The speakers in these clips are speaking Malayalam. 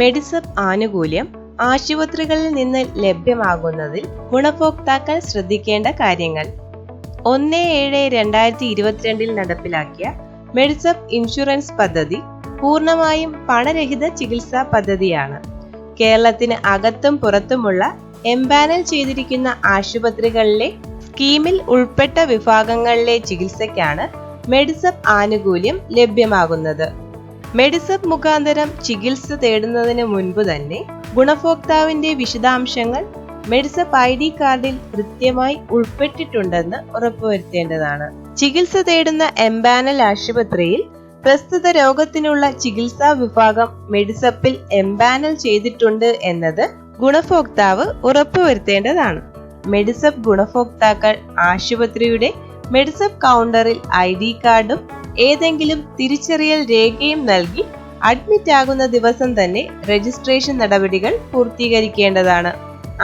മെഡിസപ്പ് ആനുകൂല്യം ആശുപത്രികളിൽ നിന്ന് ലഭ്യമാകുന്നതിൽ ഗുണഭോക്താക്കൾ ശ്രദ്ധിക്കേണ്ട കാര്യങ്ങൾ. 1/7/2022 നടപ്പിലാക്കിയ മെഡിസപ്പ് ഇൻഷുറൻസ് പദ്ധതി പൂർണ്ണമായും പണരഹിത ചികിത്സാ പദ്ധതിയാണ്. കേരളത്തിന് അകത്തും പുറത്തുമുള്ള എംപാനൽ ചെയ്തിരിക്കുന്ന ആശുപത്രികളിലെ സ്കീമിൽ ഉൾപ്പെട്ട വിഭാഗങ്ങളിലെ ചികിത്സയ്ക്കാണ് മെഡിസപ്പ് ആനുകൂല്യം ലഭ്യമാകുന്നത്. മെഡിസപ്പ് മുഖാന്തരം ചികിത്സ തേടുന്നതിന് മുൻപ് തന്നെ ഗുണഭോക്താവിന്റെ വിശദാംശങ്ങൾ മെഡിസപ്പ് ID കാർഡിൽ കൃത്യമായി ഉൾപ്പെട്ടിട്ടുണ്ടെന്ന് ഉറപ്പുവരുത്തേണ്ടതാണ്. ചികിത്സ തേടുന്ന എംപാനൽ ആശുപത്രിയിൽ പ്രസ്തുത രോഗത്തിനുള്ള ചികിത്സാ വിഭാഗം മെഡിസപ്പിൽ എംപാനൽ ചെയ്തിട്ടുണ്ട് എന്നത് ഗുണഭോക്താവ് ഉറപ്പുവരുത്തേണ്ടതാണ്. മെഡിസപ്പ് ഗുണഭോക്താക്കൾ ആശുപത്രിയുടെ മെഡിസപ്പ് കൗണ്ടറിൽ ID കാർഡും ഏതെങ്കിലും തിരിച്ചറിയൽ രേഖയും നൽകി അഡ്മിറ്റ് ആകുന്ന ദിവസം തന്നെ രജിസ്ട്രേഷൻ നടപടികൾ പൂർത്തീകരിക്കേണ്ടതാണ്.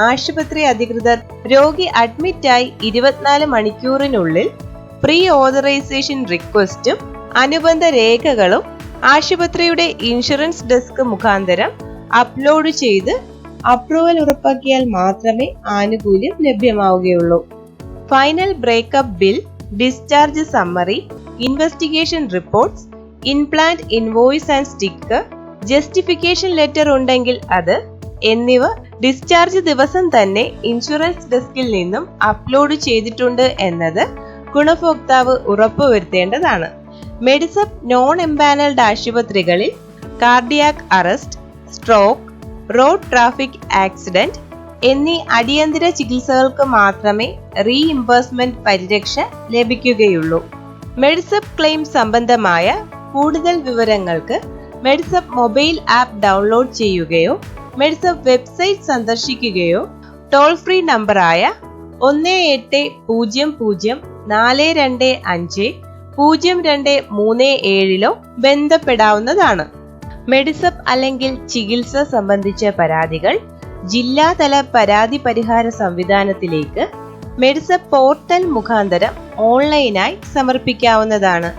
ആശുപത്രി അധികൃതർ രോഗി അഡ്മിറ്റായി 24 മണിക്കൂറിനുള്ളിൽ പ്രീ ഓതറൈസേഷൻ റിക്വസ്റ്റും അനുബന്ധ രേഖകളും ആശുപത്രിയുടെ ഇൻഷുറൻസ് ഡെസ്ക് മുഖാന്തരം അപ്ലോഡ് ചെയ്ത് അപ്രൂവൽ ഉറപ്പാക്കിയാൽ മാത്രമേ ആനുകൂല്യം ലഭ്യമാവുകയുള്ളൂ. Final breakup bill, discharge summary, investigation reports, implant invoice and sticker, justification letter ഉണ്ടെങ്കിൽ അത് എന്നിവ ഡിസ്ചാർജ് ദിവസം തന്നെ ഇൻഷുറൻസ് ഡെസ്കിൽ നിന്നും അപ്ലോഡ് ചെയ്തിട്ടുണ്ട് എന്നത് ഗുണഭോക്താവ് ഉറപ്പുവരുത്തേണ്ടതാണ്. മെഡിസപ്പ് നോൺ എംപാനൽഡ് ആശുപത്രികളിൽ cardiac arrest, stroke, road traffic accident എന്നീ അടിയന്തര ചികിത്സകൾക്ക് മാത്രമേ റീഇംബേഴ്സ്മെന്റ് പരിരക്ഷ ലഭിക്കുകയുള്ളൂ. മെഡിസപ്പ് ക്ലെയിം സംബന്ധമായ കൂടുതൽ വിവരങ്ങൾക്ക് മെഡിസപ്പ് മൊബൈൽ ആപ്പ് ഡൗൺലോഡ് ചെയ്യുകയോ മെഡിസപ്പ് വെബ്സൈറ്റ് സന്ദർശിക്കുകയോ ടോൾ ഫ്രീ നമ്പറായ 1800-425-0237 ബന്ധപ്പെടാവുന്നതാണ്. മെഡിസപ്പ് അല്ലെങ്കിൽ ചികിത്സ സംബന്ധിച്ച പരാതികൾ ജില്ലാതല പരാതി പരിഹാര സംവിധാനത്തിലേക്ക് മെഡിസപ്പ് പോർട്ടൽ മുഖാന്തരം ഓൺലൈനായി സമർപ്പിക്കാവുന്നതാണ്.